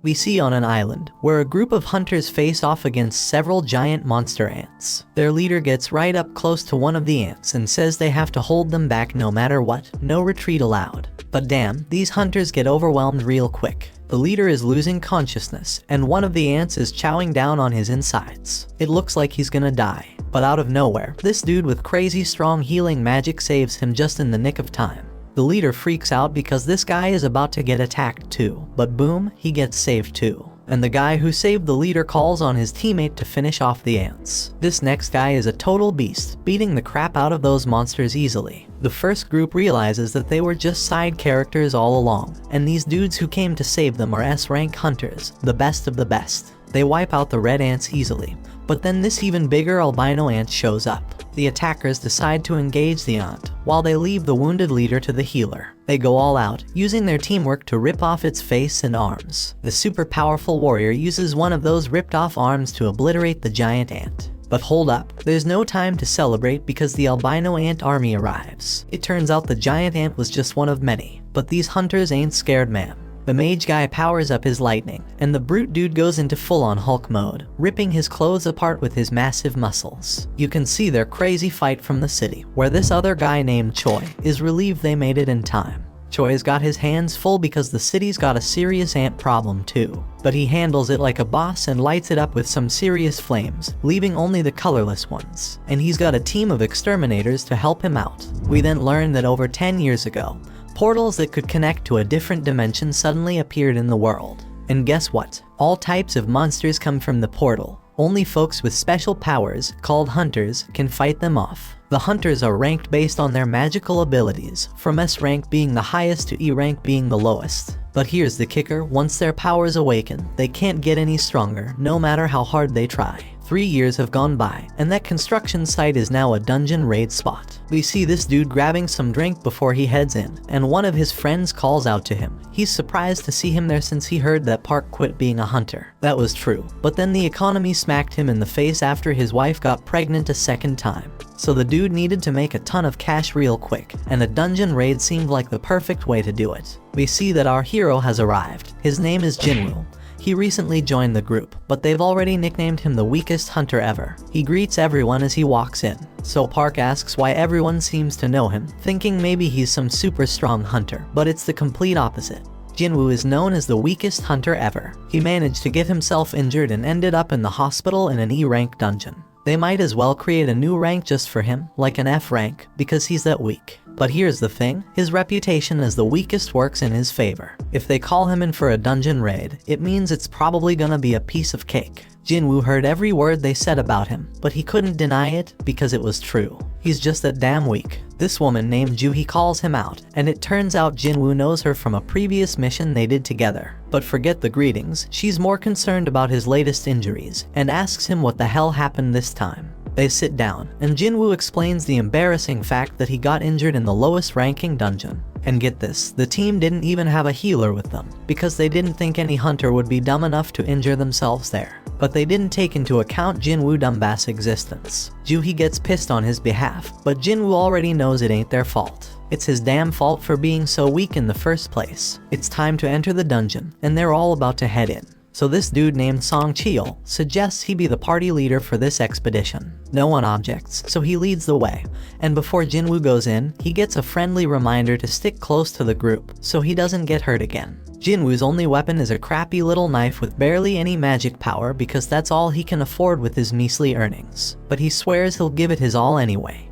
We see on an island, where a group of hunters face off against several giant monster ants. Their leader gets right up close to one of the ants and says they have to hold them back no matter what, no retreat allowed. But damn, these hunters get overwhelmed real quick. The leader is losing consciousness, and one of the ants is chowing down on his insides. It looks like he's gonna die. But out of nowhere, this dude with crazy strong healing magic saves him just in the nick of time. The leader freaks out because this guy is about to get attacked too, but boom, he gets saved too. And the guy who saved the leader calls on his teammate to finish off the ants. This next guy is a total beast, beating the crap out of those monsters easily. The first group realizes that they were just side characters all along, and these dudes who came to save them are S-rank hunters, the best of the best. They wipe out the red ants easily, but then this even bigger albino ant shows up. The attackers decide to engage the ant, while they leave the wounded leader to the healer. They go all out, using their teamwork to rip off its face and arms. The super powerful warrior uses one of those ripped off arms to obliterate the giant ant. But hold up, there's no time to celebrate because the albino ant army arrives. It turns out the giant ant was just one of many, but these hunters ain't scared, man. The mage guy powers up his lightning, and the brute dude goes into full-on Hulk mode, ripping his clothes apart with his massive muscles. You can see their crazy fight from the city, where this other guy named Choi is relieved they made it in time. Choi's got his hands full because the city's got a serious ant problem too. But he handles it like a boss and lights it up with some serious flames, leaving only the colorless ones. And he's got a team of exterminators to help him out. We then learn that over 10 years ago, portals that could connect to a different dimension suddenly appeared in the world. And guess what? All types of monsters come from the portal. Only folks with special powers, called hunters, can fight them off. The hunters are ranked based on their magical abilities, from S rank being the highest to E rank being the lowest. But here's the kicker, once their powers awaken, they can't get any stronger, no matter how hard they try. 3 years have gone by, and that construction site is now a dungeon raid spot. We see this dude grabbing some drink before he heads in, and one of his friends calls out to him. He's surprised to see him there since he heard that Park quit being a hunter. That was true, but then the economy smacked him in the face after his wife got pregnant a second time. So the dude needed to make a ton of cash real quick, and a dungeon raid seemed like the perfect way to do it. We see that our hero has arrived. His name is Jinwoo. He recently joined the group, but they've already nicknamed him the weakest hunter ever. He greets everyone as he walks in, so Park asks why everyone seems to know him, thinking maybe he's some super strong hunter, but it's the complete opposite. Jinwoo is known as the weakest hunter ever. He managed to get himself injured and ended up in the hospital in an E-rank dungeon. They might as well create a new rank just for him, like an F rank, because he's that weak. But here's the thing, his reputation as the weakest works in his favor. If they call him in for a dungeon raid, it means it's probably gonna be a piece of cake. Jinwoo heard every word they said about him, but he couldn't deny it because it was true. He's just that damn weak. This woman named Juhi calls him out, and it turns out Jinwoo knows her from a previous mission they did together. But forget the greetings, she's more concerned about his latest injuries, and asks him what the hell happened this time. They sit down, and Jinwoo explains the embarrassing fact that he got injured in the lowest ranking dungeon. And get this, the team didn't even have a healer with them, because they didn't think any hunter would be dumb enough to injure themselves there. But they didn't take into account Jinwoo Dumbass' existence. Juhi gets pissed on his behalf, but Jinwoo already knows it ain't their fault. It's his damn fault for being so weak in the first place. It's time to enter the dungeon, and they're all about to head in. So this dude named Song Cheol suggests he be the party leader for this expedition. No one objects, so he leads the way, and before Jinwoo goes in, he gets a friendly reminder to stick close to the group, so he doesn't get hurt again. Jinwoo's only weapon is a crappy little knife with barely any magic power because that's all he can afford with his measly earnings. But he swears he'll give it his all anyway.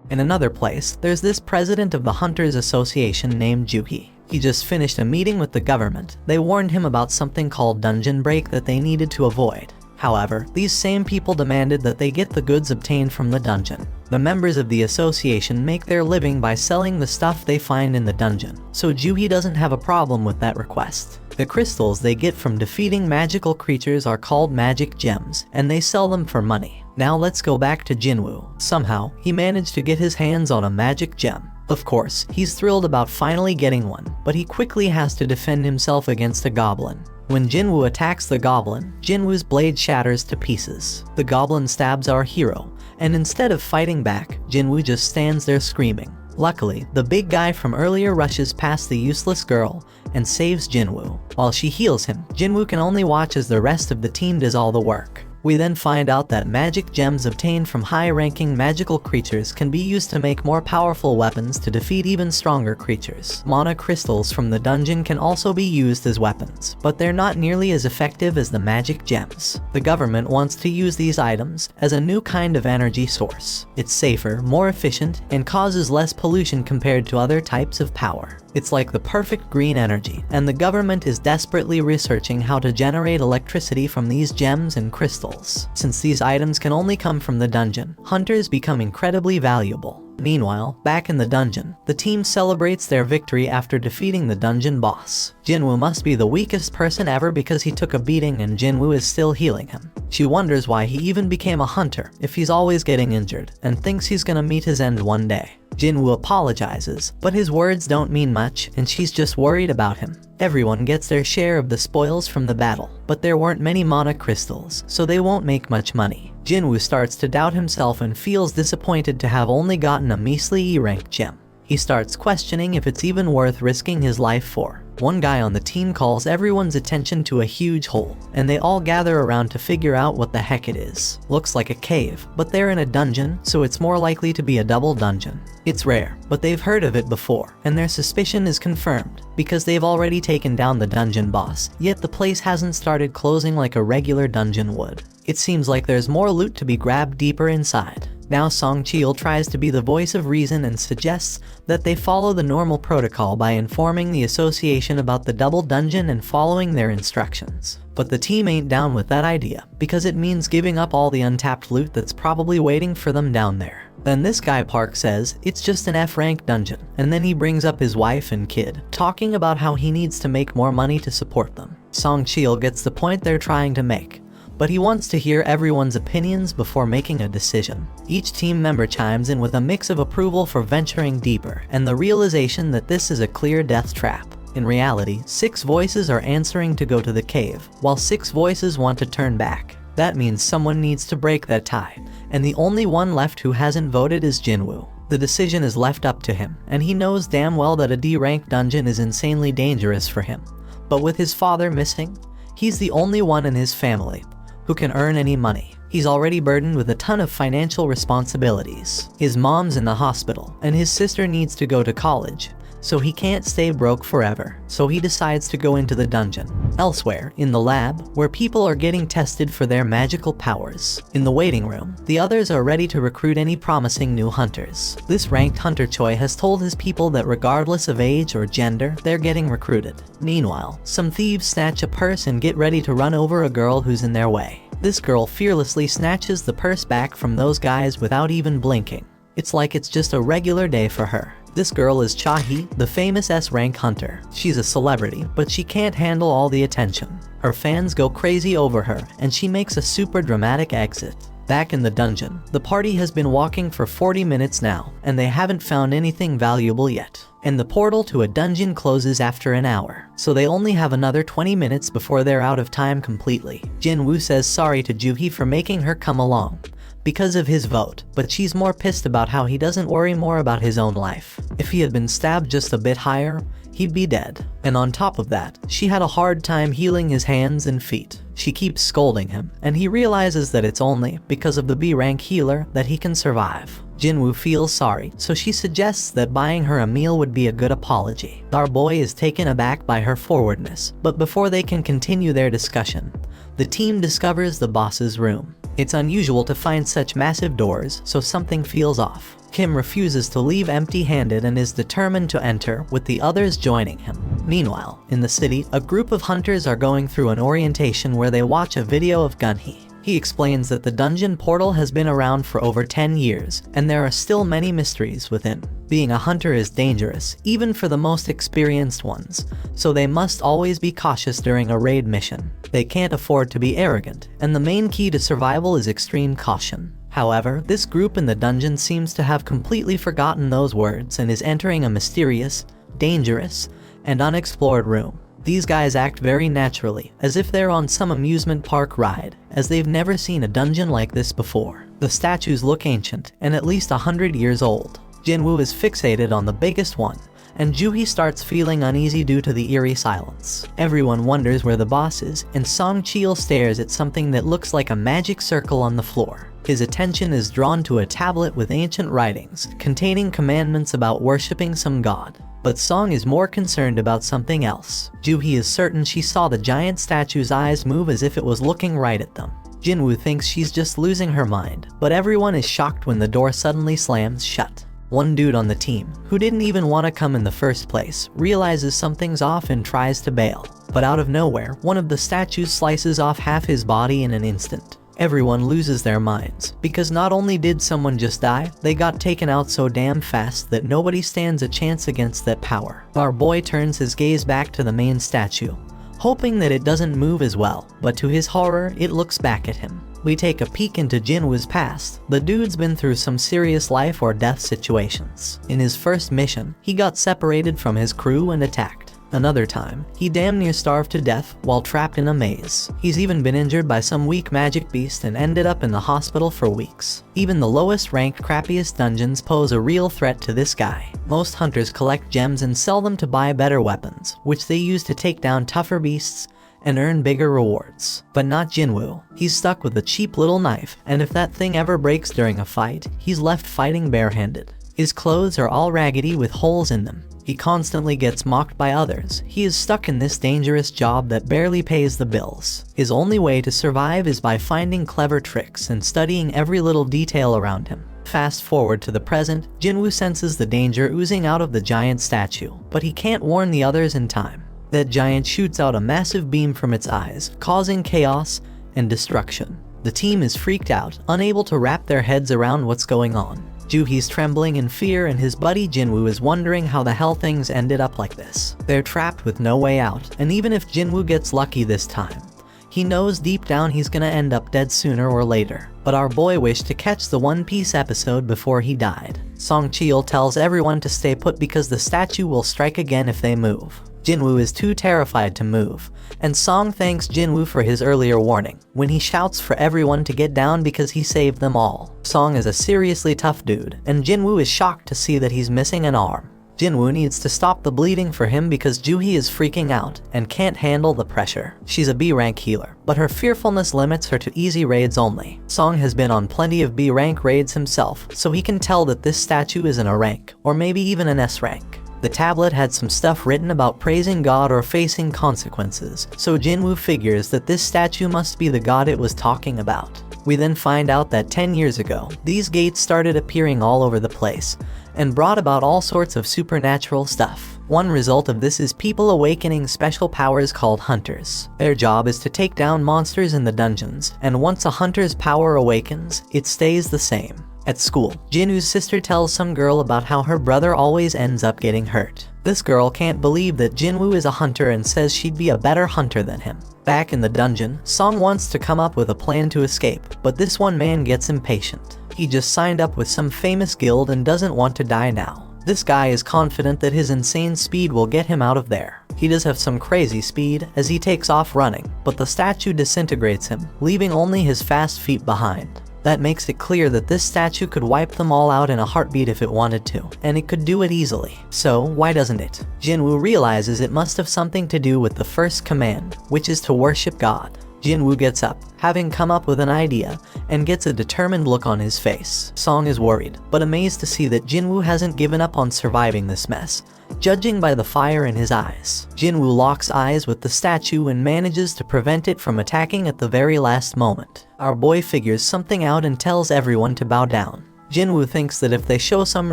In another place, there's this president of the Hunters Association named Juhi. He just finished a meeting with the government. They warned him about something called dungeon break that they needed to avoid. However, these same people demanded that they get the goods obtained from the dungeon. The members of the association make their living by selling the stuff they find in the dungeon, so Juhi doesn't have a problem with that request. The crystals they get from defeating magical creatures are called magic gems, and they sell them for money. Now let's go back to Jinwoo. Somehow, he managed to get his hands on a magic gem. Of course, he's thrilled about finally getting one, but he quickly has to defend himself against a goblin. When Jinwoo attacks the goblin, Jinwoo's blade shatters to pieces. The goblin stabs our hero, and instead of fighting back, Jinwoo just stands there screaming. Luckily, the big guy from earlier rushes past the useless girl and saves Jinwoo. While she heals him, Jinwoo can only watch as the rest of the team does all the work. We then find out that magic gems obtained from high-ranking magical creatures can be used to make more powerful weapons to defeat even stronger creatures. Mana crystals from the dungeon can also be used as weapons, but they're not nearly as effective as the magic gems. The government wants to use these items as a new kind of energy source. It's safer, more efficient, and causes less pollution compared to other types of power. It's like the perfect green energy, and the government is desperately researching how to generate electricity from these gems and crystals. Since these items can only come from the dungeon, hunters become incredibly valuable. Meanwhile, back in the dungeon, the team celebrates their victory after defeating the dungeon boss. Jinwoo must be the weakest person ever because he took a beating and Jinwoo is still healing him. She wonders why he even became a hunter if he's always getting injured, and thinks he's gonna meet his end one day. Jinwoo apologizes, but his words don't mean much and she's just worried about him. Everyone gets their share of the spoils from the battle, but there weren't many mana crystals, so they won't make much money. Jinwoo starts to doubt himself and feels disappointed to have only gotten a measly E-rank gem. He starts questioning if it's even worth risking his life for. One guy on the team calls everyone's attention to a huge hole, and they all gather around to figure out what the heck it is. Looks like a cave, but they're in a dungeon, so it's more likely to be a double dungeon. It's rare, but they've heard of it before, and their suspicion is confirmed, because they've already taken down the dungeon boss, yet the place hasn't started closing like a regular dungeon would. It seems like there's more loot to be grabbed deeper inside. Now Song Cheol tries to be the voice of reason and suggests that they follow the normal protocol by informing the association about the double dungeon and following their instructions. But the team ain't down with that idea, because it means giving up all the untapped loot that's probably waiting for them down there. Then this guy Park says it's just an F-rank dungeon, and then he brings up his wife and kid, talking about how he needs to make more money to support them. Song Cheol gets the point they're trying to make, but he wants to hear everyone's opinions before making a decision. Each team member chimes in with a mix of approval for venturing deeper and the realization that this is a clear death trap. In reality, 6 voices are answering to go to the cave, while 6 voices want to turn back. That means someone needs to break that tie, and the only one left who hasn't voted is Jinwoo. The decision is left up to him, and he knows damn well that a D-rank dungeon is insanely dangerous for him. But with his father missing, he's the only one in his family who can earn any money. He's already burdened with a ton of financial responsibilities. His mom's in the hospital, and his sister needs to go to college, so he can't stay broke forever. So he decides to go into the dungeon. Elsewhere, in the lab, where people are getting tested for their magical powers. In the waiting room, the others are ready to recruit any promising new hunters. This ranked hunter Choi has told his people that regardless of age or gender, they're getting recruited. Meanwhile, some thieves snatch a purse and get ready to run over a girl who's in their way. This girl fearlessly snatches the purse back from those guys without even blinking. It's like it's just a regular day for her. This girl is Cha-hee, the famous S-rank hunter. She's a celebrity, but she can't handle all the attention. Her fans go crazy over her, and she makes a super dramatic exit. Back in the dungeon, the party has been walking for 40 minutes now, and they haven't found anything valuable yet. And the portal to a dungeon closes after an hour, so they only have another 20 minutes before they're out of time completely. Jinwoo says sorry to Joo-hee for making her come along because of his vote, but she's more pissed about how he doesn't worry more about his own life. If he had been stabbed just a bit higher, he'd be dead. And on top of that, she had a hard time healing his hands and feet. She keeps scolding him, and he realizes that it's only because of the B-rank healer that he can survive. Jinwoo feels sorry, so she suggests that buying her a meal would be a good apology. Our boy is taken aback by her forwardness, but before they can continue their discussion, the team discovers the boss's room. It's unusual to find such massive doors, so something feels off. Kim refuses to leave empty-handed and is determined to enter, with the others joining him. Meanwhile, in the city, a group of hunters are going through an orientation where they watch a video of Gunhee. He explains that the dungeon portal has been around for over 10 years, and there are still many mysteries within. Being a hunter is dangerous, even for the most experienced ones, so they must always be cautious during a raid mission. They can't afford to be arrogant, and the main key to survival is extreme caution. However, this group in the dungeon seems to have completely forgotten those words and is entering a mysterious, dangerous, and unexplored room. These guys act very naturally, as if they're on some amusement park ride, as they've never seen a dungeon like this before. The statues look ancient, and at least 100 years old. Jinwoo is fixated on the biggest one, and Joohee starts feeling uneasy due to the eerie silence. Everyone wonders where the boss is, and Song Chil stares at something that looks like a magic circle on the floor. His attention is drawn to a tablet with ancient writings, containing commandments about worshipping some god. But Song is more concerned about something else. Joohee is certain she saw the giant statue's eyes move as if it was looking right at them. Jinwoo thinks she's just losing her mind, but everyone is shocked when the door suddenly slams shut. One dude on the team, who didn't even want to come in the first place, realizes something's off and tries to bail. But out of nowhere, one of the statues slices off half his body in an instant. Everyone loses their minds, because not only did someone just die, they got taken out so damn fast that nobody stands a chance against that power. Our boy turns his gaze back to the main statue, hoping that it doesn't move as well, but to his horror, it looks back at him. We take a peek into Jinwoo's past. The dude's been through some serious life or death situations. In his first mission, he got separated from his crew and attacked. Another time, he damn near starved to death while trapped in a maze. He's even been injured by some weak magic beast and ended up in the hospital for weeks. Even the lowest ranked, crappiest dungeons pose a real threat to this guy. Most hunters collect gems and sell them to buy better weapons, which they use to take down tougher beasts and earn bigger rewards. But not Jinwoo. He's stuck with a cheap little knife, and if that thing ever breaks during a fight, he's left fighting barehanded. His clothes are all raggedy with holes in them. He constantly gets mocked by others. He is stuck in this dangerous job that barely pays the bills. His only way to survive is by finding clever tricks and studying every little detail around him. Fast forward to the present, Jinwoo senses the danger oozing out of the giant statue, but he can't warn the others in time. That giant shoots out a massive beam from its eyes, causing chaos and destruction. The team is freaked out, unable to wrap their heads around what's going on. Joohee's trembling in fear, and his buddy Jinwoo is wondering how the hell things ended up like this. They're trapped with no way out, and even if Jinwoo gets lucky this time, he knows deep down he's gonna end up dead sooner or later. But our boy wished to catch the One Piece episode before he died. Song Chil tells everyone to stay put because the statue will strike again if they move. Jinwoo is too terrified to move, and Song thanks Jinwoo for his earlier warning, when he shouts for everyone to get down because he saved them all. Song is a seriously tough dude, and Jinwoo is shocked to see that he's missing an arm. Jinwoo needs to stop the bleeding for him because Joohee is freaking out and can't handle the pressure. She's a B-rank healer, but her fearfulness limits her to easy raids only. Song has been on plenty of B-rank raids himself, so he can tell that this statue isn't a rank, or maybe even an S-rank. The tablet had some stuff written about praising God or facing consequences, so Jinwoo figures that this statue must be the god it was talking about. We then find out that 10 years ago, these gates started appearing all over the place, and brought about all sorts of supernatural stuff. One result of this is people awakening special powers called hunters. Their job is to take down monsters in the dungeons, and once a hunter's power awakens, it stays the same. At school, Jinwoo's sister tells some girl about how her brother always ends up getting hurt. This girl can't believe that Jinwoo is a hunter and says she'd be a better hunter than him. Back in the dungeon, Song wants to come up with a plan to escape, but this one man gets impatient. He just signed up with some famous guild and doesn't want to die now. This guy is confident that his insane speed will get him out of there. He does have some crazy speed as he takes off running, but the statue disintegrates him, leaving only his fast feet behind. That makes it clear that this statue could wipe them all out in a heartbeat if it wanted to, and it could do it easily. So why doesn't it? Jinwoo realizes it must have something to do with the first command, which is to worship God. Jinwoo gets up, having come up with an idea, and gets a determined look on his face. Song is worried, but amazed to see that Jinwoo hasn't given up on surviving this mess, judging by the fire in his eyes. Jinwoo locks eyes with the statue and manages to prevent it from attacking at the very last moment. Our boy figures something out and tells everyone to bow down. Jinwoo thinks that if they show some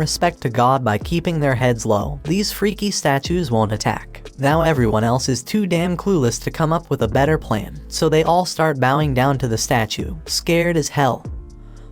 respect to God by keeping their heads low, these freaky statues won't attack. Now everyone else is too damn clueless to come up with a better plan, so they all start bowing down to the statue, scared as hell,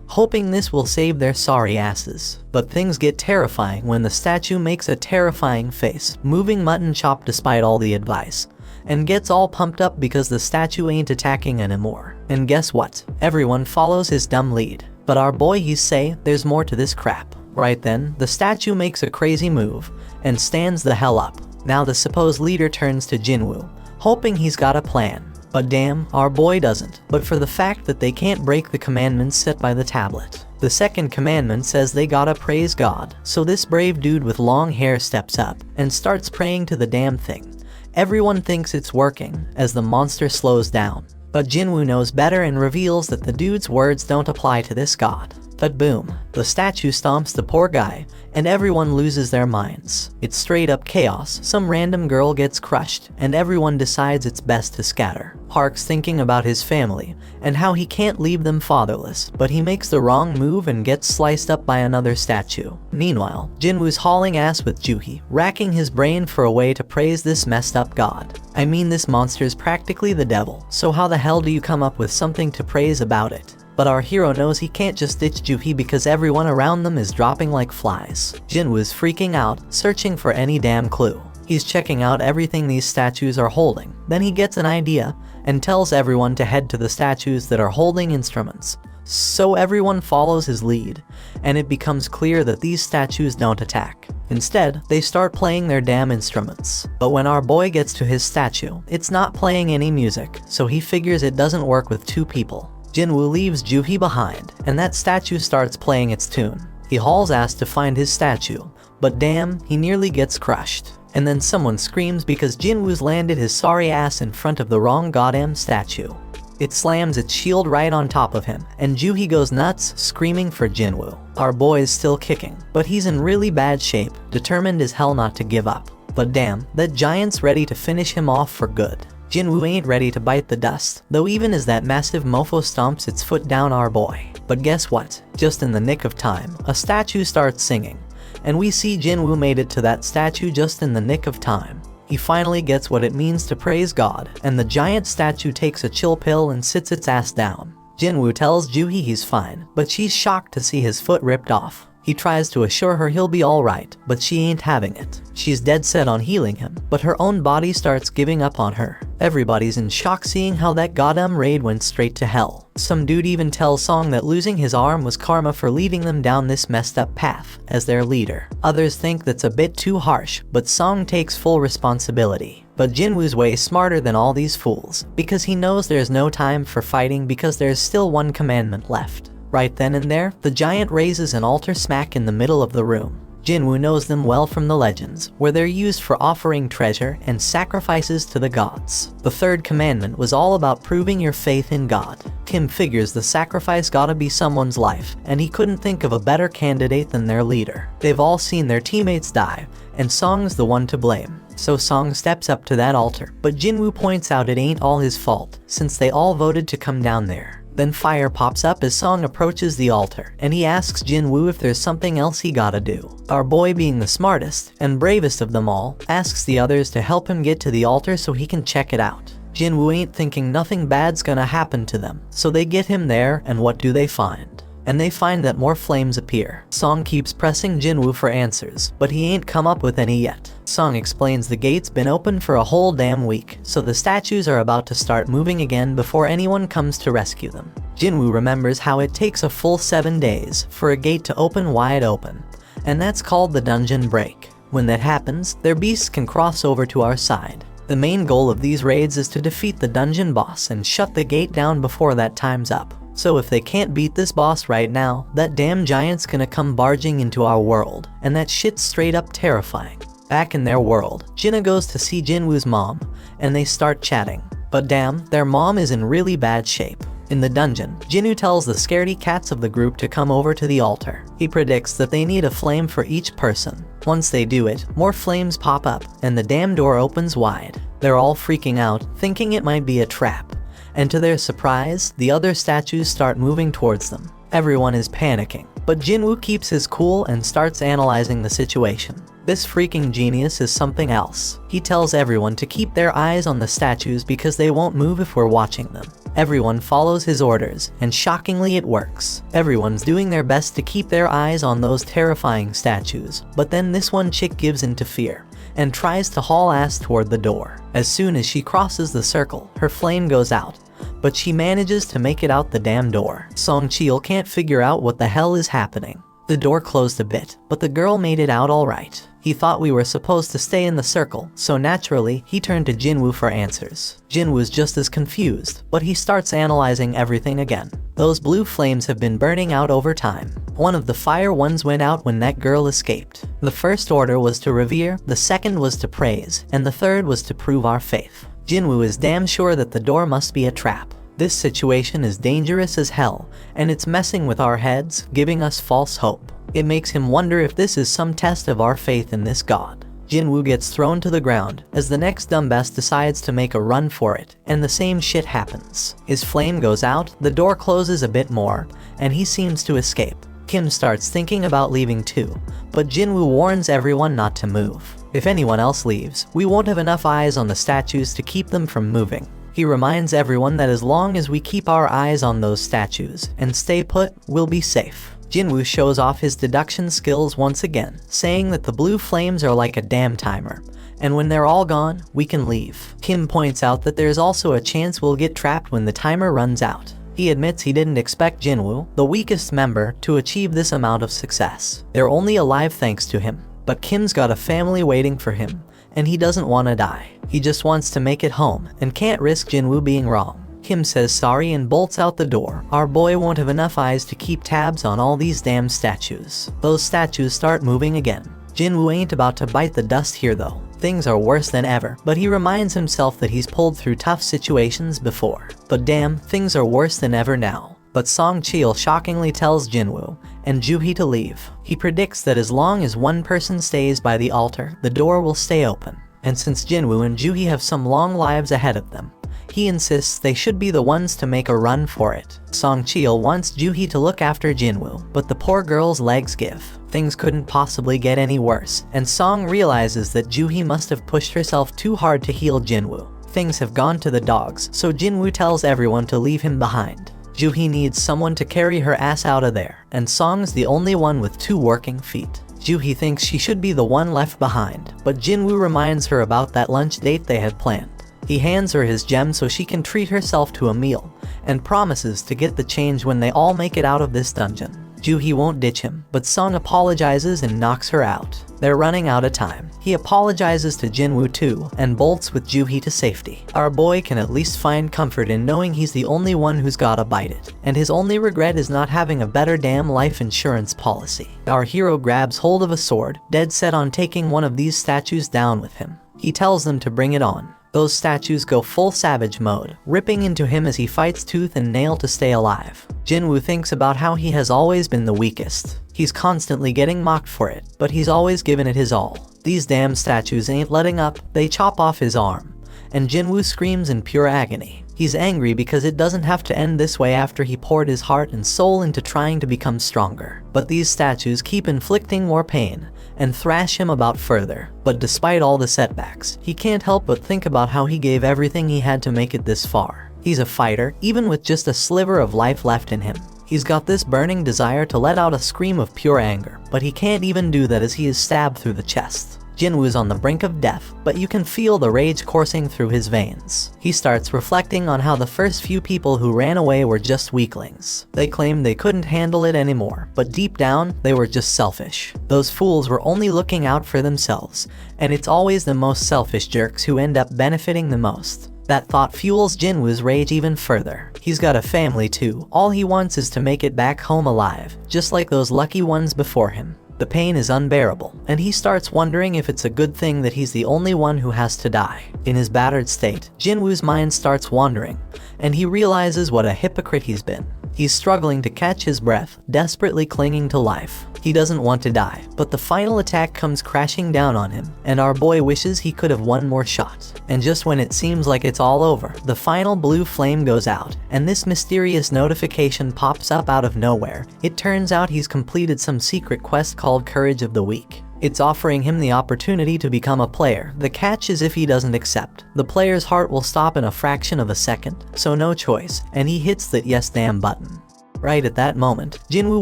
hoping this will save their sorry asses. But things get terrifying when the statue makes a terrifying face, moving mutton chop despite all the advice, and gets all pumped up because the statue ain't attacking anymore. And guess what? Everyone follows his dumb lead. But our boy he's say there's more to this crap. Right then, the statue makes a crazy move and stands the hell up. Now the supposed leader turns to Jinwoo, hoping he's got a plan. But damn, our boy doesn't, but for the fact that they can't break the commandments set by the tablet. The second commandment says they gotta praise God, so this brave dude with long hair steps up and starts praying to the damn thing. Everyone thinks it's working as the monster slows down, but Jinwoo knows better and reveals that the dude's words don't apply to this god. But boom, the statue stomps the poor guy, and everyone loses their minds. It's straight up chaos. Some random girl gets crushed, and everyone decides it's best to scatter. Park's thinking about his family, and how he can't leave them fatherless, but he makes the wrong move and gets sliced up by another statue. Meanwhile, Jinwoo's hauling ass with Juhi, racking his brain for a way to praise this messed up god. I mean, this monster's practically the devil, so how the hell do you come up with something to praise about it? But our hero knows he can't just ditch Juhi because everyone around them is dropping like flies. Jinwoo's freaking out, searching for any damn clue. He's checking out everything these statues are holding. Then he gets an idea and tells everyone to head to the statues that are holding instruments. So everyone follows his lead, and it becomes clear that these statues don't attack. Instead, they start playing their damn instruments. But when our boy gets to his statue, it's not playing any music, so he figures it doesn't work with two people. Jinwoo leaves Juhi behind, and that statue starts playing its tune. He hauls ass to find his statue, but damn, he nearly gets crushed. And then someone screams because Jinwoo's landed his sorry ass in front of the wrong goddamn statue. It slams its shield right on top of him, and Juhi goes nuts, screaming for Jinwoo. Our boy is still kicking, but he's in really bad shape, determined as hell not to give up. But damn, that giant's ready to finish him off for good. Jinwoo ain't ready to bite the dust, though even as that massive mofo stomps its foot down our boy. But guess what? Just in the nick of time, a statue starts singing, and we see Jinwoo made it to that statue just in the nick of time. He finally gets what it means to praise God, and the giant statue takes a chill pill and sits its ass down. Jinwoo tells Juhi he's fine, but she's shocked to see his foot ripped off. He tries to assure her he'll be alright, but she ain't having it. She's dead set on healing him, but her own body starts giving up on her. Everybody's in shock seeing how that goddamn raid went straight to hell. Some dude even tells Song that losing his arm was karma for leading them down this messed up path as their leader. Others think that's a bit too harsh, but Song takes full responsibility. But Jinwoo's way smarter than all these fools, because he knows there's no time for fighting because there's still one commandment left. Right then and there, the giant raises an altar smack in the middle of the room. Jinwoo knows them well from the legends, where they're used for offering treasure and sacrifices to the gods. The third commandment was all about proving your faith in God. Kim figures the sacrifice gotta be someone's life, and he couldn't think of a better candidate than their leader. They've all seen their teammates die, and Song's the one to blame. So Song steps up to that altar, but Jinwoo points out it ain't all his fault, since they all voted to come down there. Then fire pops up as Song approaches the altar, and he asks Jinwoo if there's something else he gotta do. Our boy, being the smartest and bravest of them all, asks the others to help him get to the altar so he can check it out. Jinwoo ain't thinking nothing bad's gonna happen to them, so they get him there, and what do they find? And they find that more flames appear. Song keeps pressing Jinwoo for answers, but he ain't come up with any yet. Song explains the gate's been open for a whole damn week, so the statues are about to start moving again before anyone comes to rescue them. Jinwoo remembers how it takes a full 7 days for a gate to open wide open, and that's called the dungeon break. When that happens, their beasts can cross over to our side. The main goal of these raids is to defeat the dungeon boss and shut the gate down before that time's up. So if they can't beat this boss right now, that damn giant's gonna come barging into our world, and that shit's straight up terrifying. Back in their world, Jinna goes to see Jinwoo's mom, and they start chatting. But damn, their mom is in really bad shape. In the dungeon, Jinwoo tells the scaredy cats of the group to come over to the altar. He predicts that they need a flame for each person. Once they do it, more flames pop up, and the damn door opens wide. They're all freaking out, thinking it might be a trap. And to their surprise, the other statues start moving towards them. Everyone is panicking, but Jinwoo keeps his cool and starts analyzing the situation. This freaking genius is something else. He tells everyone to keep their eyes on the statues because they won't move if we're watching them. Everyone follows his orders, and shockingly it works. Everyone's doing their best to keep their eyes on those terrifying statues, but then this one chick gives in to fear and tries to haul ass toward the door. As soon as she crosses the circle, her flame goes out, but she manages to make it out the damn door. Song Cheol can't figure out what the hell is happening. The door closed a bit, but the girl made it out alright. He thought we were supposed to stay in the circle, so naturally, he turned to Jinwoo for answers. Jinwoo's just as confused, but he starts analyzing everything again. Those blue flames have been burning out over time. One of the fire ones went out when that girl escaped. The first order was to revere, the second was to praise, and the third was to prove our faith. Jinwoo is damn sure that the door must be a trap. This situation is dangerous as hell, and it's messing with our heads, giving us false hope. It makes him wonder if this is some test of our faith in this god. Jinwoo gets thrown to the ground as the next dumbass decides to make a run for it, and the same shit happens. His flame goes out, the door closes a bit more, and he seems to escape. Kim starts thinking about leaving too, but Jinwoo warns everyone not to move. If anyone else leaves, we won't have enough eyes on the statues to keep them from moving. He reminds everyone that as long as we keep our eyes on those statues and stay put, we'll be safe. Jinwoo shows off his deduction skills once again, saying that the blue flames are like a damn timer, and when they're all gone, we can leave. Kim points out that there's also a chance we'll get trapped when the timer runs out. He admits he didn't expect Jinwoo, the weakest member, to achieve this amount of success. They're only alive thanks to him, but Kim's got a family waiting for him, and he doesn't want to die. He just wants to make it home, and can't risk Jinwoo being wrong. Kim says sorry and bolts out the door. Our boy won't have enough eyes to keep tabs on all these damn statues. Those statues start moving again. Jinwoo ain't about to bite the dust here though. Things are worse than ever, but he reminds himself that he's pulled through tough situations before. But damn, things are worse than ever now. But Song Cheol shockingly tells Jinwoo and Juhee to leave. He predicts that as long as one person stays by the altar, the door will stay open. And since Jinwoo and Juhee have some long lives ahead of them, he insists they should be the ones to make a run for it. Song Cheol wants Juhee to look after Jinwoo, but the poor girl's legs give. Things couldn't possibly get any worse, and Song realizes that Juhee must have pushed herself too hard to heal Jinwoo. Things have gone to the dogs, so Jinwoo tells everyone to leave him behind. Juhee needs someone to carry her ass out of there, and Song's the only one with 2 working feet. Juhee thinks she should be the one left behind, but Jinwoo reminds her about that lunch date they had planned. He hands her his gem so she can treat herself to a meal, and promises to get the change when they all make it out of this dungeon. Juhee won't ditch him, but Song apologizes and knocks her out. They're running out of time. He apologizes to Jinwoo too, and bolts with Juhee to safety. Our boy can at least find comfort in knowing he's the only one who's gotta bite it, and his only regret is not having a better damn life insurance policy. Our hero grabs hold of a sword, dead set on taking one of these statues down with him. He tells them to bring it on. Those statues go full savage mode, ripping into him as he fights tooth and nail to stay alive. Jinwoo thinks about how he has always been the weakest. He's constantly getting mocked for it, but he's always given it his all. These damn statues ain't letting up, they chop off his arm, and Jinwoo screams in pure agony. He's angry because it doesn't have to end this way after he poured his heart and soul into trying to become stronger. But these statues keep inflicting more pain, and thrash him about further. But despite all the setbacks, he can't help but think about how he gave everything he had to make it this far. He's a fighter, even with just a sliver of life left in him. He's got this burning desire to let out a scream of pure anger, but he can't even do that as he is stabbed through the chest. Jinwoo's on the brink of death, but you can feel the rage coursing through his veins. He starts reflecting on how the first few people who ran away were just weaklings. They claimed they couldn't handle it anymore, but deep down, they were just selfish. Those fools were only looking out for themselves, and it's always the most selfish jerks who end up benefiting the most. That thought fuels Jinwoo's rage even further. He's got a family too. All he wants is to make it back home alive, just like those lucky ones before him. The pain is unbearable, and he starts wondering if it's a good thing that he's the only one who has to die. In his battered state, Jinwoo's mind starts wandering, and he realizes what a hypocrite he's been. He's struggling to catch his breath, desperately clinging to life. He doesn't want to die, but the final attack comes crashing down on him, and our boy wishes he could have one more shot. And just when it seems like it's all over, the final blue flame goes out, and this mysterious notification pops up out of nowhere. It turns out he's completed some secret quest called Courage of the Weak. It's offering him the opportunity to become a player. The catch is if he doesn't accept, the player's heart will stop in a fraction of a second, so no choice, and he hits that yes damn button. Right at that moment, Jinwoo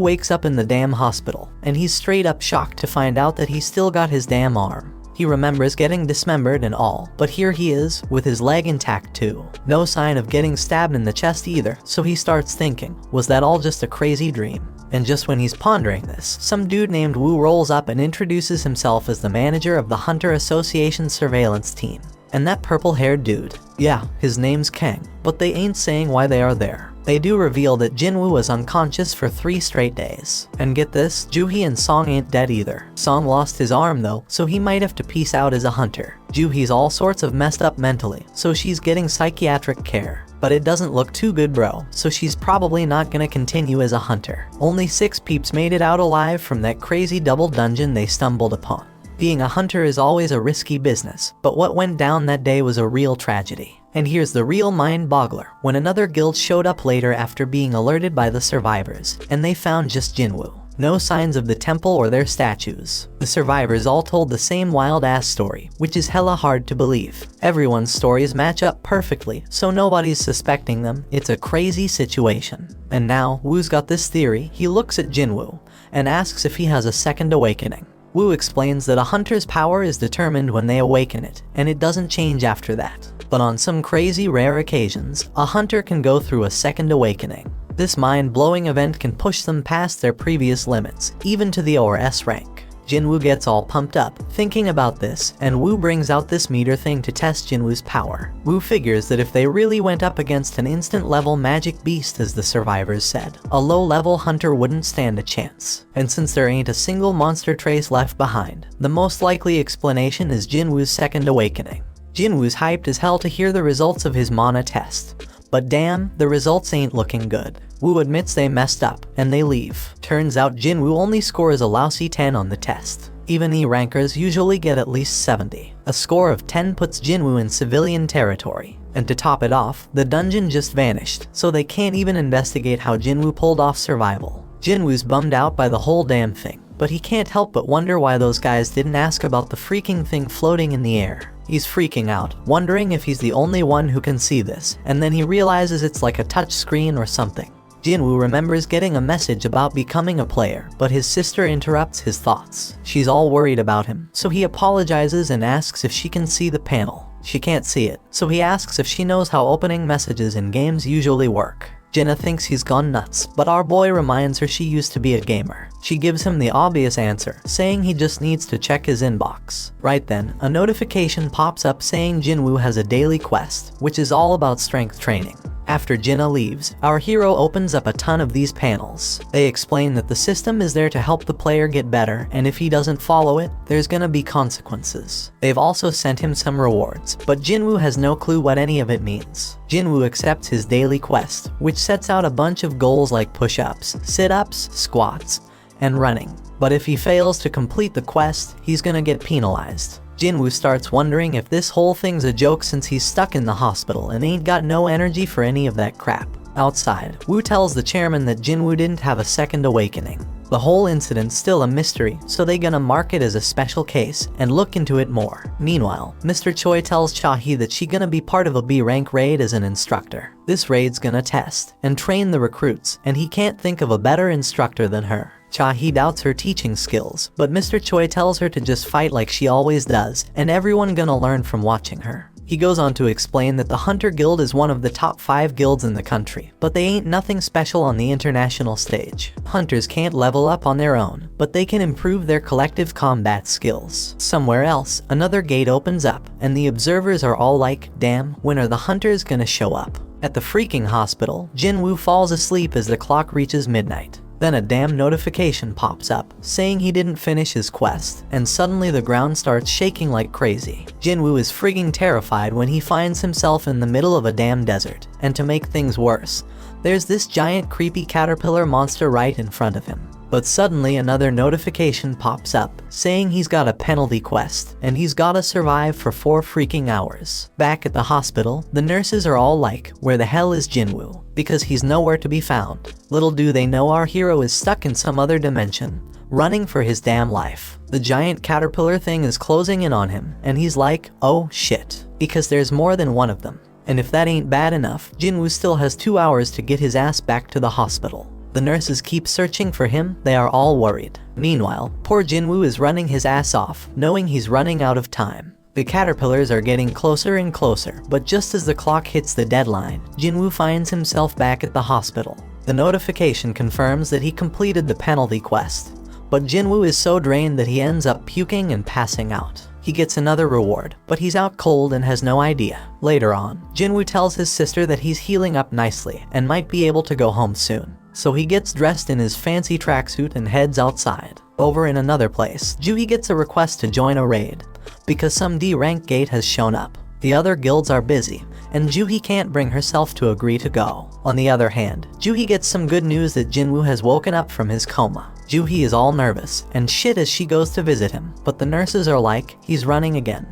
wakes up in the damn hospital, and he's straight up shocked to find out that he's still got his damn arm. He remembers getting dismembered and all, but here he is, with his leg intact too. No sign of getting stabbed in the chest either, so he starts thinking, was that all just a crazy dream? And just when he's pondering this, some dude named Woo rolls up and introduces himself as the manager of the Hunter Association surveillance team. And that purple-haired dude, yeah, his name's Kang, but they ain't saying why they are there. They do reveal that Jinwoo was unconscious for 3 straight days. And get this, Joohee and Song ain't dead either. Song lost his arm though, so he might have to peace out as a hunter. Joohee's all sorts of messed up mentally, so she's getting psychiatric care. But it doesn't look too good, bro, so she's probably not gonna continue as a hunter. Only 6 peeps made it out alive from that crazy double dungeon they stumbled upon. Being a hunter is always a risky business, but what went down that day was a real tragedy. And here's the real mind-boggler, when another guild showed up later after being alerted by the survivors, and they found just Jinwoo. No signs of the temple or their statues. The survivors all told the same wild-ass story, which is hella hard to believe. Everyone's stories match up perfectly, so nobody's suspecting them. It's a crazy situation. And now, Woo's got this theory. He looks at Jinwoo and asks if he has a second awakening. Woo explains that a hunter's power is determined when they awaken it, and it doesn't change after that. But on some crazy rare occasions, a hunter can go through a second awakening. This mind-blowing event can push them past their previous limits, even to the ORS rank. Jinwoo gets all pumped up, thinking about this, and Woo brings out this meter thing to test Jinwoo's power. Woo figures that if they really went up against an instant-level magic beast as the survivors said, a low-level hunter wouldn't stand a chance. And since there ain't a single monster trace left behind, the most likely explanation is Jinwoo's second awakening. Jinwoo's hyped as hell to hear the results of his mana test. But damn, the results ain't looking good. Woo admits they messed up, and they leave. Turns out Jinwoo only scores a lousy 10 on the test. Even E-rankers usually get at least 70. A score of 10 puts Jinwoo in civilian territory. And to top it off, the dungeon just vanished, so they can't even investigate how Jinwoo pulled off survival. Jinwoo's bummed out by the whole damn thing, but he can't help but wonder why those guys didn't ask about the freaking thing floating in the air. He's freaking out, wondering if he's the only one who can see this, and then he realizes it's like a touch screen or something. Jinwoo remembers getting a message about becoming a player, but his sister interrupts his thoughts. She's all worried about him, so he apologizes and asks if she can see the panel. She can't see it, so he asks if she knows how opening messages in games usually work. Jinna thinks he's gone nuts, but our boy reminds her she used to be a gamer. She gives him the obvious answer, saying he just needs to check his inbox. Right then, a notification pops up saying Jinwoo has a daily quest, which is all about strength training. After Jinna leaves, our hero opens up a ton of these panels. They explain that the system is there to help the player get better, and if he doesn't follow it, there's gonna be consequences. They've also sent him some rewards, but Jinwoo has no clue what any of it means. Jinwoo accepts his daily quest, which sets out a bunch of goals like push-ups, sit-ups, squats, and running. But if he fails to complete the quest, he's gonna get penalized. Jinwoo starts wondering if this whole thing's a joke since he's stuck in the hospital and ain't got no energy for any of that crap. Outside, Woo tells the chairman that Jinwoo didn't have a second awakening. The whole incident's still a mystery, so they gonna mark it as a special case and look into it more. Meanwhile, Mr. Choi tells Cha-hee that she gonna be part of a B-rank raid as an instructor. This raid's gonna test and train the recruits, and he can't think of a better instructor than her. Cha-hee doubts her teaching skills, but Mr. Choi tells her to just fight like she always does, and everyone gonna learn from watching her. He goes on to explain that the Hunter Guild is one of the top 5 guilds in the country, but they ain't nothing special on the international stage. Hunters can't level up on their own, but they can improve their collective combat skills. Somewhere else, another gate opens up, and the observers are all like, damn, when are the hunters gonna show up? At the freaking hospital, Jinwoo falls asleep as the clock reaches midnight. Then a damn notification pops up, saying he didn't finish his quest, and suddenly the ground starts shaking like crazy. Jinwoo is frigging terrified when he finds himself in the middle of a damn desert, and to make things worse, there's this giant creepy caterpillar monster right in front of him. But suddenly another notification pops up, saying he's got a penalty quest, and he's gotta survive for 4 freaking hours. Back at the hospital, the nurses are all like, where the hell is Jinwoo? Because he's nowhere to be found. Little do they know our hero is stuck in some other dimension, running for his damn life. The giant caterpillar thing is closing in on him, and he's like, oh shit, because there's more than one of them. And if that ain't bad enough, Jinwoo still has 2 hours to get his ass back to the hospital. The nurses keep searching for him, they are all worried. Meanwhile, poor Jinwoo is running his ass off, knowing he's running out of time. The caterpillars are getting closer and closer, but just as the clock hits the deadline, Jinwoo finds himself back at the hospital. The notification confirms that he completed the penalty quest, but Jinwoo is so drained that he ends up puking and passing out. He gets another reward, but he's out cold and has no idea. Later on, Jinwoo tells his sister that he's healing up nicely and might be able to go home soon. So he gets dressed in his fancy tracksuit and heads outside. Over in another place, Juhi gets a request to join a raid, because some D-rank gate has shown up. The other guilds are busy, and Juhi can't bring herself to agree to go. On the other hand, Juhi gets some good news that Jinwoo has woken up from his coma. Juhi is all nervous and shit as she goes to visit him, but the nurses are like, he's running again,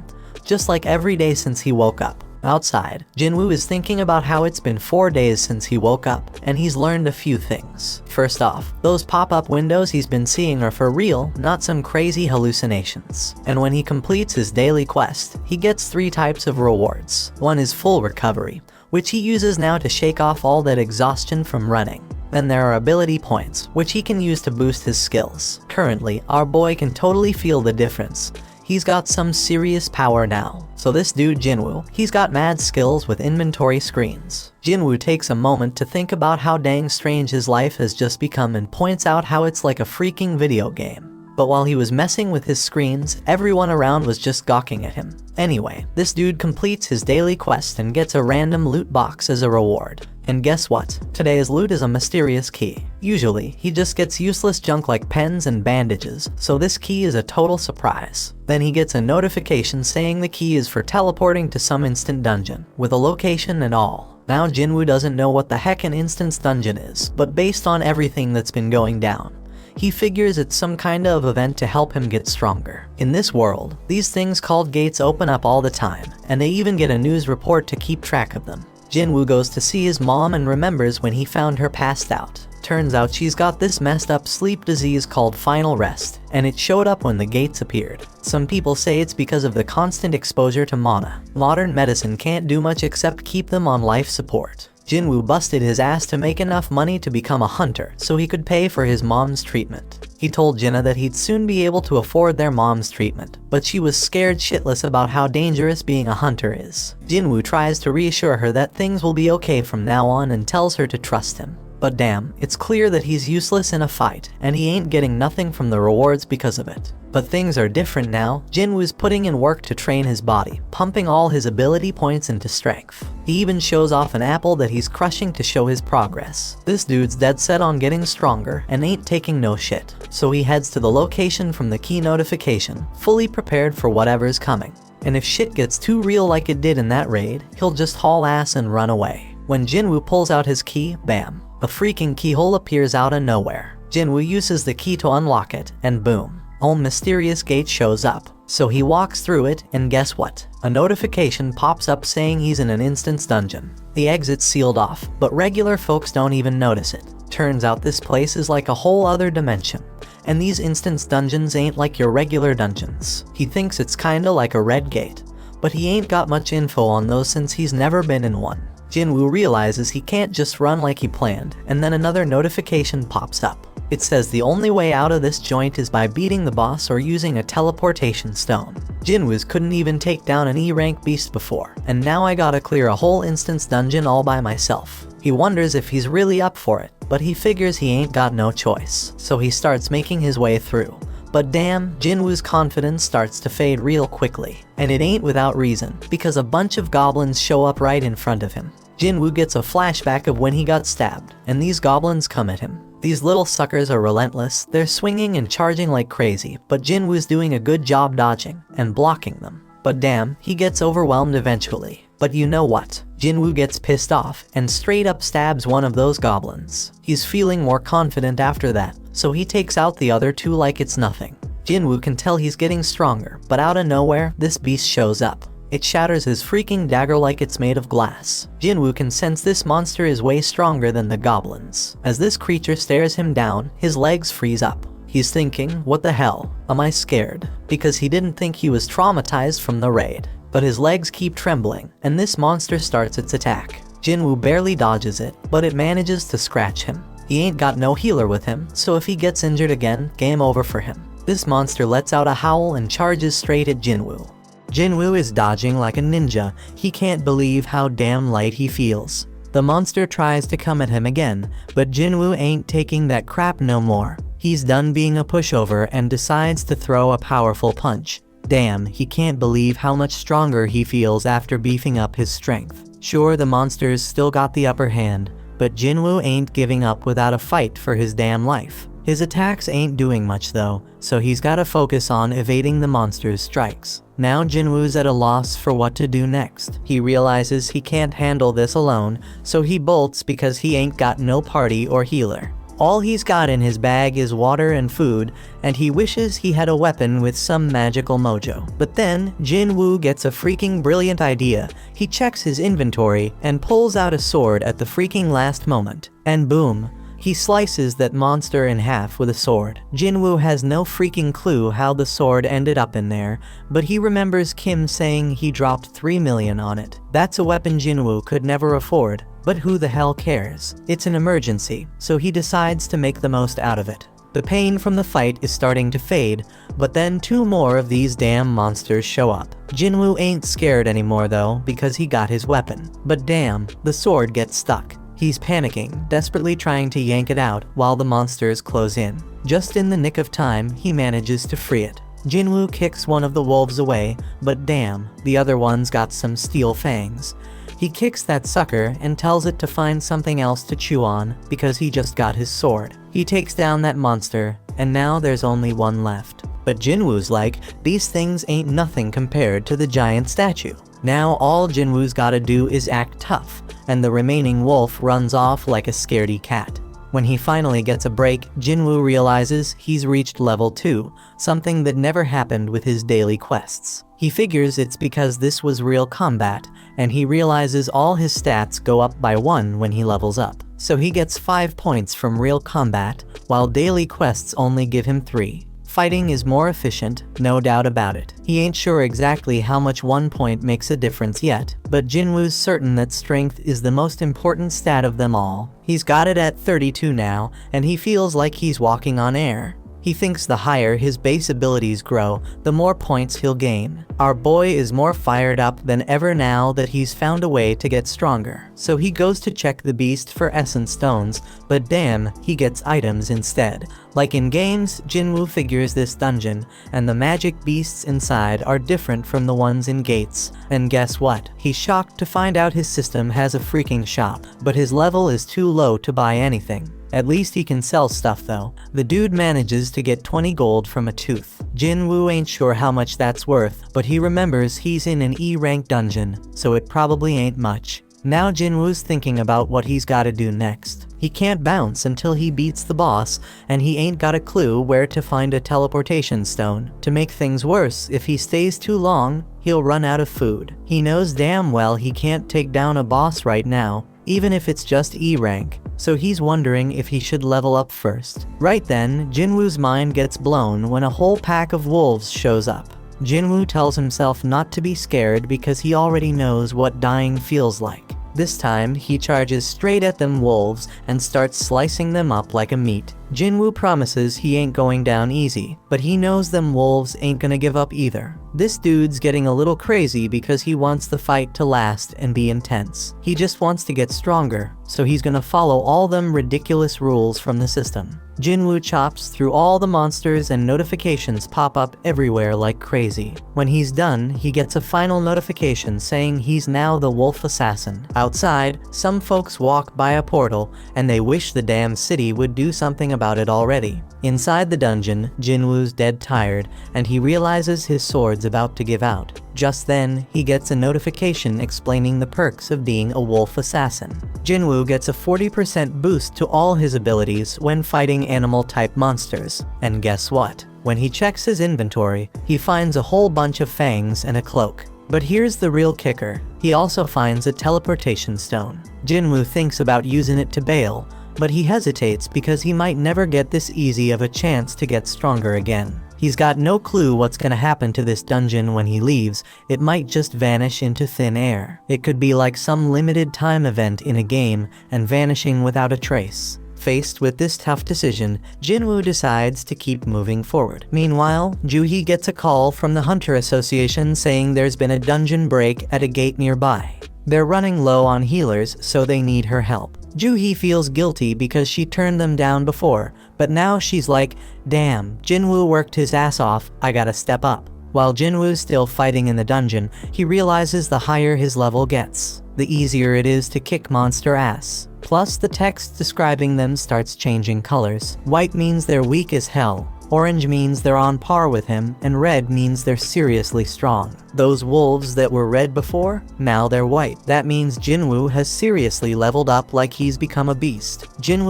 just like every day since he woke up. Outside, Jinwoo is thinking about how it's been 4 days since he woke up, and he's learned a few things. First off, those pop-up windows he's been seeing are for real, not some crazy hallucinations. And when he completes his daily quest, he gets 3 types of rewards. One is full recovery, which he uses now to shake off all that exhaustion from running. Then there are ability points, which he can use to boost his skills. Currently, our boy can totally feel the difference. He's got some serious power now. So this dude Jinwoo, he's got mad skills with inventory screens. Jinwoo takes a moment to think about how dang strange his life has just become and points out how it's like a freaking video game. But while he was messing with his screens, everyone around was just gawking at him. Anyway, this dude completes his daily quest and gets a random loot box as a reward. And guess what? Today's loot is a mysterious key. Usually, he just gets useless junk like pens and bandages, so this key is a total surprise. Then he gets a notification saying the key is for teleporting to some instant dungeon, with a location and all. Now Jinwoo doesn't know what the heck an instance dungeon is, but based on everything that's been going down, he figures it's some kind of event to help him get stronger. In this world, these things called gates open up all the time, and they even get a news report to keep track of them. Jinwoo goes to see his mom and remembers when he found her passed out. Turns out she's got this messed up sleep disease called final rest, and it showed up when the gates appeared. Some people say it's because of the constant exposure to mana. Modern medicine can't do much except keep them on life support. Jinwoo busted his ass to make enough money to become a hunter so he could pay for his mom's treatment. He told Jinna that he'd soon be able to afford their mom's treatment, but she was scared shitless about how dangerous being a hunter is. Jinwoo tries to reassure her that things will be okay from now on and tells her to trust him. But damn, it's clear that he's useless in a fight, and he ain't getting nothing from the rewards because of it. But things are different now. Jinwoo's putting in work to train his body, pumping all his ability points into strength. He even shows off an apple that he's crushing to show his progress. This dude's dead set on getting stronger and ain't taking no shit. So he heads to the location from the key notification, fully prepared for whatever's coming. And if shit gets too real like it did in that raid, he'll just haul ass and run away. When Jinwoo pulls out his key, bam, a freaking keyhole appears out of nowhere. Jinwoo uses the key to unlock it, and boom, a mysterious gate shows up. So he walks through it, and guess what? A notification pops up saying he's in an instance dungeon. The exit's sealed off, but regular folks don't even notice it. Turns out this place is like a whole other dimension, and these instance dungeons ain't like your regular dungeons. He thinks it's kinda like a red gate, but he ain't got much info on those since he's never been in one. Jinwoo realizes he can't just run like he planned, and then another notification pops up. It says the only way out of this joint is by beating the boss or using a teleportation stone. Jinwoo's couldn't even take down an E-rank beast before, and now I gotta clear a whole instance dungeon all by myself. He wonders if he's really up for it, but he figures he ain't got no choice, so he starts making his way through. But damn, Jinwoo's confidence starts to fade real quickly. And it ain't without reason, because a bunch of goblins show up right in front of him. Jinwoo gets a flashback of when he got stabbed, and these goblins come at him. These little suckers are relentless, they're swinging and charging like crazy, but Jinwoo's doing a good job dodging and blocking them. But damn, he gets overwhelmed eventually. But you know what? Jinwoo gets pissed off and straight up stabs one of those goblins. He's feeling more confident after that, so he takes out the other two like it's nothing. Jinwoo can tell he's getting stronger, but out of nowhere, this beast shows up. It shatters his freaking dagger like it's made of glass. Jinwoo can sense this monster is way stronger than the goblins. As this creature stares him down, his legs freeze up. He's thinking, what the hell? Am I scared? Because he didn't think he was traumatized from the raid. But his legs keep trembling, and this monster starts its attack. Jinwoo barely dodges it, but it manages to scratch him. He ain't got no healer with him, so if he gets injured again, game over for him. This monster lets out a howl and charges straight at Jinwoo. Jinwoo is dodging like a ninja. He can't believe how damn light he feels. The monster tries to come at him again, but Jinwoo ain't taking that crap no more. He's done being a pushover and decides to throw a powerful punch. Damn, he can't believe how much stronger he feels after beefing up his strength. Sure, the monsters still got the upper hand, but Jinwoo ain't giving up without a fight for his damn life. His attacks ain't doing much though, so he's gotta focus on evading the monster's strikes. Now Jinwoo's at a loss for what to do next. He realizes he can't handle this alone, so he bolts because he ain't got no party or healer. All he's got in his bag is water and food, and he wishes he had a weapon with some magical mojo. But then, Jinwoo gets a freaking brilliant idea. He checks his inventory and pulls out a sword at the freaking last moment. And boom, he slices that monster in half with a sword. Jinwoo has no freaking clue how the sword ended up in there, but he remembers Kim saying he dropped 3 million on it. That's a weapon Jinwoo could never afford. But who the hell cares? It's an emergency, so he decides to make the most out of it. The pain from the fight is starting to fade, but then 2 more of these damn monsters show up. Jinwoo ain't scared anymore though, because he got his weapon. But damn, the sword gets stuck. He's panicking, desperately trying to yank it out while the monsters close in. Just in the nick of time, he manages to free it. Jinwoo kicks one of the wolves away, but damn, the other one's got some steel fangs. He kicks that sucker and tells it to find something else to chew on because he just got his sword. He takes down that monster, and now there's only one left. But Jinwoo's like, these things ain't nothing compared to the giant statue. Now all Jinwoo's gotta do is act tough, and the remaining wolf runs off like a scaredy cat. When he finally gets a break, Jinwoo realizes he's reached level 2, something that never happened with his daily quests. He figures it's because this was real combat, and he realizes all his stats go up by 1 when he levels up. So he gets 5 points from real combat, while daily quests only give him 3. Fighting is more efficient, no doubt about it. He ain't sure exactly how much 1 point makes a difference yet, but Jinwoo's certain that strength is the most important stat of them all. He's got it at 32 now, and he feels like he's walking on air. He thinks the higher his base abilities grow, the more points he'll gain. Our boy is more fired up than ever now that he's found a way to get stronger. So he goes to check the beast for essence stones, but damn, he gets items instead. Like in games, Jinwoo figures this dungeon, and the magic beasts inside are different from the ones in gates. And guess what? He's shocked to find out his system has a freaking shop, but his level is too low to buy anything. At least he can sell stuff though. The dude manages to get 20 gold from a tooth. Jinwoo ain't sure how much that's worth, but he remembers he's in an E-rank dungeon, so it probably ain't much. Now Jinwoo's thinking about what he's gotta do next. He can't bounce until he beats the boss, and he ain't got a clue where to find a teleportation stone. To make things worse, if he stays too long, he'll run out of food. He knows damn well he can't take down a boss right now, even if it's just E-rank, so he's wondering if he should level up first. Right then, Jinwoo's mind gets blown when a whole pack of wolves shows up. Jinwoo tells himself not to be scared because he already knows what dying feels like. This time, he charges straight at them wolves and starts slicing them up like a meat. Jinwoo promises he ain't going down easy, but he knows them wolves ain't gonna give up either. This dude's getting a little crazy because he wants the fight to last and be intense. He just wants to get stronger, so he's gonna follow all them ridiculous rules from the system. Jinwoo chops through all the monsters and notifications pop up everywhere like crazy. When he's done, he gets a final notification saying he's now the wolf assassin. Outside, some folks walk by a portal, and they wish the damn city would do something about it already. Inside the dungeon, Jinwoo's dead tired, and he realizes his sword's about to give out. Just then, he gets a notification explaining the perks of being a wolf assassin. Jinwoo gets a 40% boost to all his abilities when fighting animal-type monsters. And guess what? When he checks his inventory, he finds a whole bunch of fangs and a cloak. But here's the real kicker. He also finds a teleportation stone. Jinwoo thinks about using it to bail, but he hesitates because he might never get this easy of a chance to get stronger again. He's got no clue what's gonna happen to this dungeon when he leaves. It might just vanish into thin air. It could be like some limited time event in a game and vanishing without a trace. Faced with this tough decision, Jinwoo decides to keep moving forward. Meanwhile, Juhee gets a call from the Hunter Association saying there's been a dungeon break at a gate nearby. They're running low on healers, so they need her help. Juhee feels guilty because she turned them down before, but now she's like, damn, Jinwoo worked his ass off, I gotta step up. While Jinwoo's still fighting in the dungeon, he realizes the higher his level gets, the easier it is to kick monster ass. Plus, the text describing them starts changing colors. White means they're weak as hell, orange means they're on par with him, and red means they're seriously strong. Those wolves that were red before, now they're white. That means Jinwoo has seriously leveled up like he's become a beast. Jinwoo